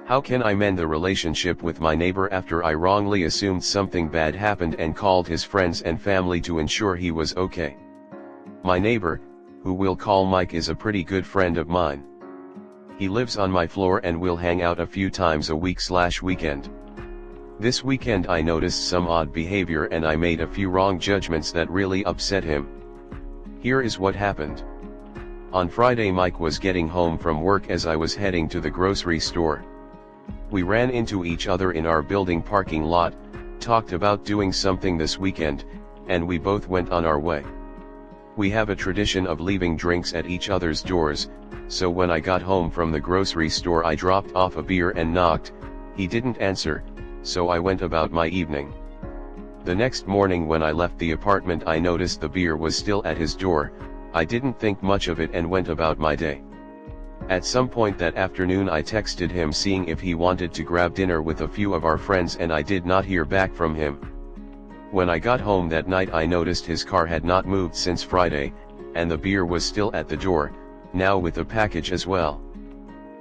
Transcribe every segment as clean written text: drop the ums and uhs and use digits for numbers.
How can I mend the relationship with my neighbor after I wrongly assumed something bad happened and called his friends and family to ensure he was okay? My neighbor, who we'll call Mike, is a pretty good friend of mine. He lives on my floor and we'll hang out a few times a week/weekend. This weekend I noticed some odd behavior and I made a few wrong judgments that really upset him. Here is what happened. On Friday, Mike was getting home from work as I was heading to the grocery store. We ran into each other in our building parking lot, talked about doing something this weekend, and we both went on our way. We have a tradition of leaving drinks at each other's doors, so when I got home from the grocery store I dropped off a beer and knocked. He didn't answer, so I went about my evening. The next morning when I left the apartment I noticed the beer was still at his door. I didn't think much of it and went about my day. At some point that afternoon I texted him seeing if he wanted to grab dinner with a few of our friends and I did not hear back from him. When I got home that night I noticed his car had not moved since Friday, and the beer was still at the door, now with a package as well.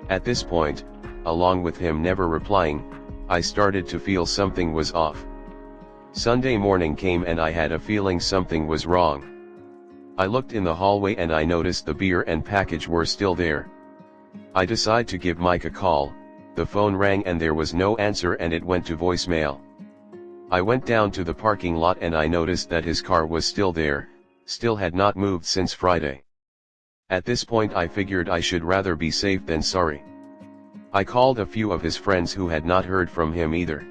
At this point, along with him never replying, I started to feel something was off. Sunday morning came and I had a feeling something was wrong. I looked in the hallway and I noticed the beer and package were still there. I decided to give Mike a call. The phone rang and there was no answer and it went to voicemail. I went down to the parking lot and I noticed that his car was still there, still had not moved since Friday. At this point I figured I should rather be safe than sorry. I called a few of his friends who had not heard from him either.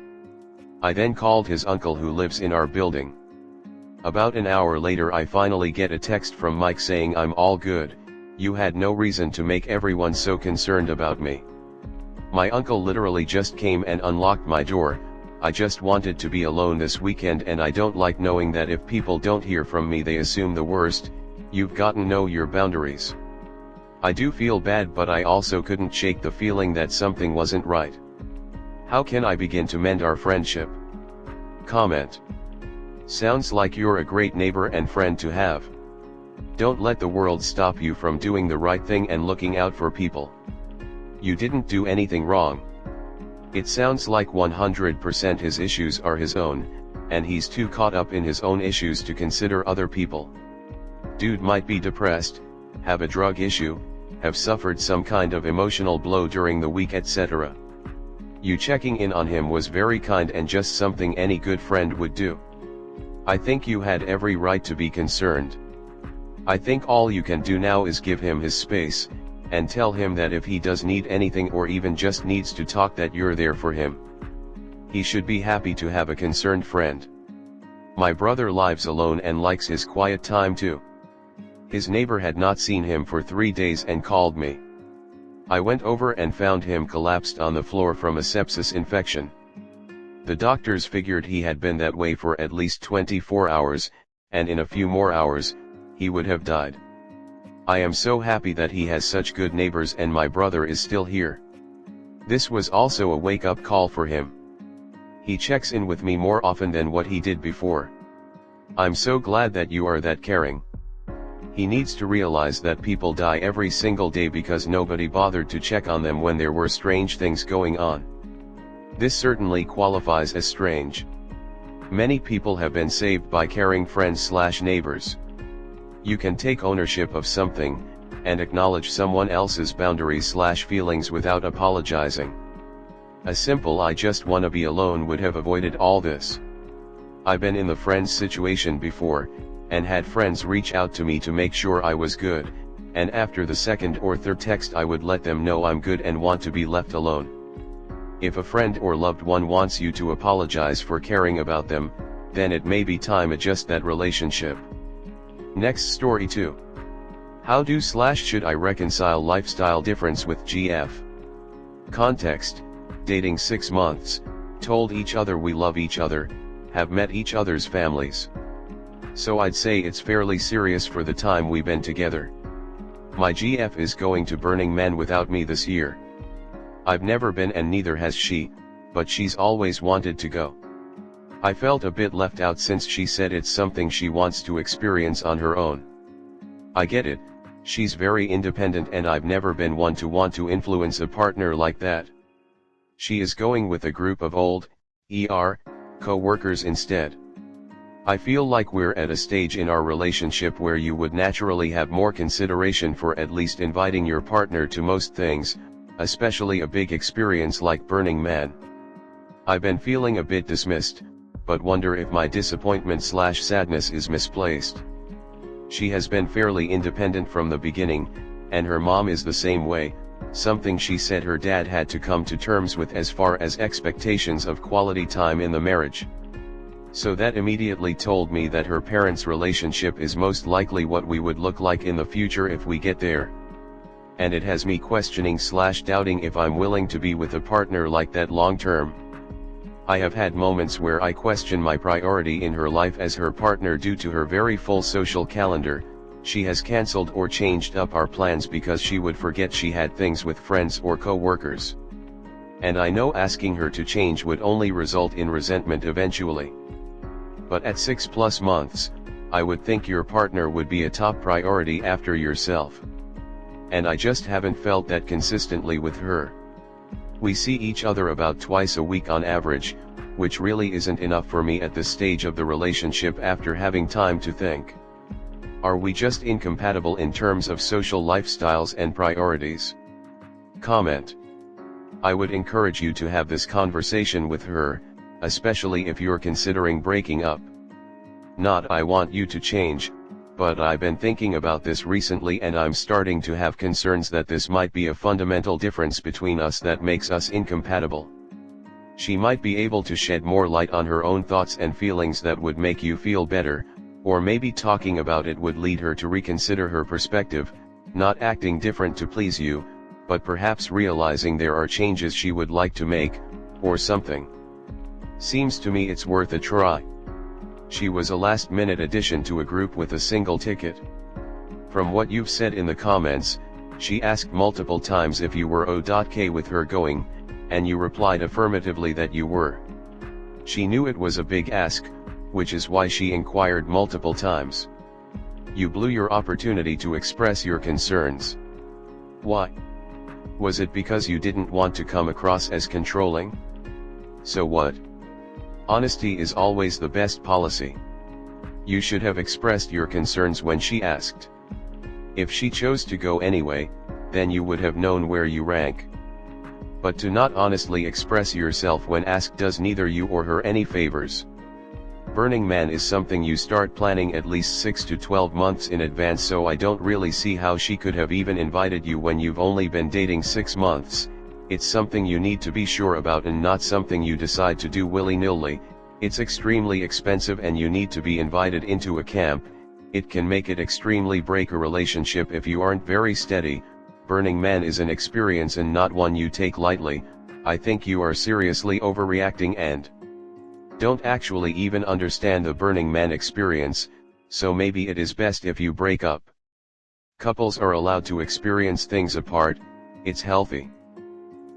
I then called his uncle who lives in our building. About an hour later I finally get a text from Mike saying, "I'm all good, you had no reason to make everyone so concerned about me. My uncle literally just came and unlocked my door. I just wanted to be alone this weekend and I don't like knowing that if people don't hear from me they assume the worst. You've gotta know your boundaries." I do feel bad but I also couldn't shake the feeling that something wasn't right. How can I begin to mend our friendship? Comment. Sounds like you're a great neighbor and friend to have. Don't let the world stop you from doing the right thing and looking out for people. You didn't do anything wrong. It sounds like 100% his issues are his own, and he's too caught up in his own issues to consider other people. Dude might be depressed, have a drug issue, have suffered some kind of emotional blow during the week, etc. You checking in on him was very kind and just something any good friend would do. I think you had every right to be concerned. I think all you can do now is give him his space, and tell him that if he does need anything or even just needs to talk that you're there for him. He should be happy to have a concerned friend. My brother lives alone and likes his quiet time too. His neighbor had not seen him for 3 days and called me. I went over and found him collapsed on the floor from a sepsis infection. The doctors figured he had been that way for at least 24 hours, and in a few more hours, he would have died. I am so happy that he has such good neighbors and my brother is still here. This was also a wake-up call for him. He checks in with me more often than what he did before. I'm so glad that you are that caring. He needs to realize that people die every single day because nobody bothered to check on them when there were strange things going on. This certainly qualifies as strange. Many people have been saved by caring friends/neighbors. You can take ownership of something, and acknowledge someone else's boundaries/feelings without apologizing. A simple "I just wanna be alone" would have avoided all this. I've been in the friends situation before, and had friends reach out to me to make sure I was good, and after the second or third text I would let them know I'm good and want to be left alone. If a friend or loved one wants you to apologize for caring about them, then it may be time to adjust that relationship. Next story 2. How do/should I reconcile lifestyle difference with GF? Context: dating 6 months, told each other we love each other, have met each other's families. So I'd say it's fairly serious for the time we've been together. My GF is going to Burning Man without me this year. I've never been and neither has she, but she's always wanted to go. I felt a bit left out since she said it's something she wants to experience on her own. I get it, she's very independent and I've never been one to want to influence a partner like that. She is going with a group of old, co-workers instead. I feel like we're at a stage in our relationship where you would naturally have more consideration for at least inviting your partner to most things, especially a big experience like Burning Man. I've been feeling a bit dismissed, but wonder if my disappointment/sadness is misplaced. She has been fairly independent from the beginning, and her mom is the same way, something she said her dad had to come to terms with as far as expectations of quality time in the marriage. So that immediately told me that her parents' relationship is most likely what we would look like in the future if we get there. And it has me questioning/doubting if I'm willing to be with a partner like that long term. I have had moments where I question my priority in her life as her partner due to her very full social calendar. She has cancelled or changed up our plans because she would forget she had things with friends or co-workers. And I know asking her to change would only result in resentment eventually. But at 6+ months, I would think your partner would be a top priority after yourself. And I just haven't felt that consistently with her. We see each other about twice a week on average, which really isn't enough for me at this stage of the relationship after having time to think. Are we just incompatible in terms of social lifestyles and priorities? Comment. I would encourage you to have this conversation with her, especially if you're considering breaking up. Not I want you to change, but I've been thinking about this recently and I'm starting to have concerns that this might be a fundamental difference between us that makes us incompatible. She might be able to shed more light on her own thoughts and feelings that would make you feel better, or maybe talking about it would lead her to reconsider her perspective, not acting different to please you, but perhaps realizing there are changes she would like to make, or something. Seems to me it's worth a try. She was a last-minute addition to a group with a single ticket. From what you've said in the comments, she asked multiple times if you were okay with her going, and you replied affirmatively that you were. She knew it was a big ask, which is why she inquired multiple times. You blew your opportunity to express your concerns. Why? Was it because you didn't want to come across as controlling? So what? Honesty is always the best policy. You should have expressed your concerns when she asked. If she chose to go anyway, then you would have known where you rank. But to not honestly express yourself when asked does neither you or her any favors. Burning Man is something you start planning at least 6 to 12 months in advance, so I don't really see how she could have even invited you when you've only been dating 6 months. It's something you need to be sure about and not something you decide to do willy-nilly. It's extremely expensive and you need to be invited into a camp. It can make it extremely break a relationship if you aren't very steady. Burning Man is an experience and not one you take lightly. I think you are seriously overreacting and don't actually even understand the Burning Man experience, so maybe it is best if you break up. Couples are allowed to experience things apart, it's healthy.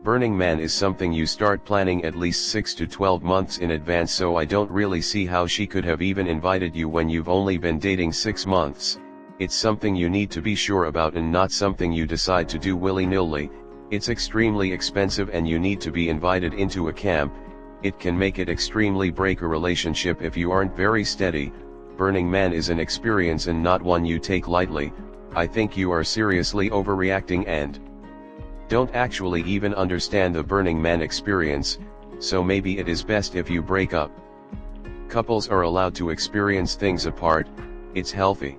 Burning Man is something you start planning at least 6 to 12 months in advance, so I don't really see how she could have even invited you when you've only been dating 6 months. It's something you need to be sure about and not something you decide to do willy-nilly. It's extremely expensive and you need to be invited into a camp. It can make it extremely break a relationship if you aren't very steady. Burning Man is an experience and not one you take lightly. I think you are seriously overreacting and don't actually even understand the Burning Man experience, so maybe it is best if you break up. Couples are allowed to experience things apart, it's healthy.